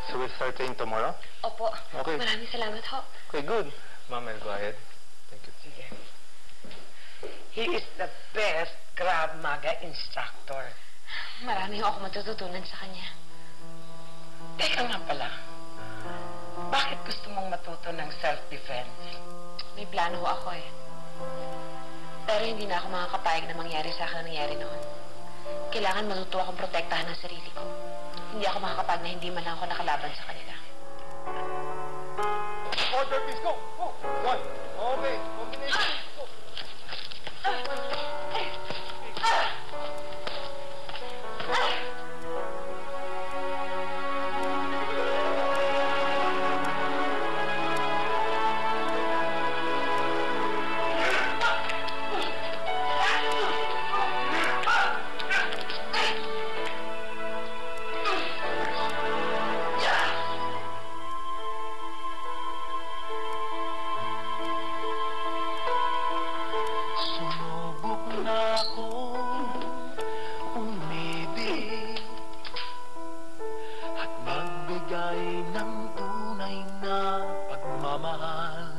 So we'll start training tomorrow? Opo. Okay. Maraming salamat ho. Okay, good. Ma'am, I'll go ahead. Thank you. Sige. He is the best Krav Maga instructor. Marami ho ako matututunan sa kanya. Teka nga pala, bakit gusto mong matuto ng self-defense? May plano ho ako eh. Pero hindi na ako makakapayag na mangyari sa akin ang nangyari noon. Kailangan matuto akong protektahan ang sarili ko. Hindi ako makakapag na hindi man lang ako nakalaban sa kanila. Order, please, go! Go! One. Okay. Combination. Go. Sumubok na akong umibig at magbigay ng tunay na pagmamahal.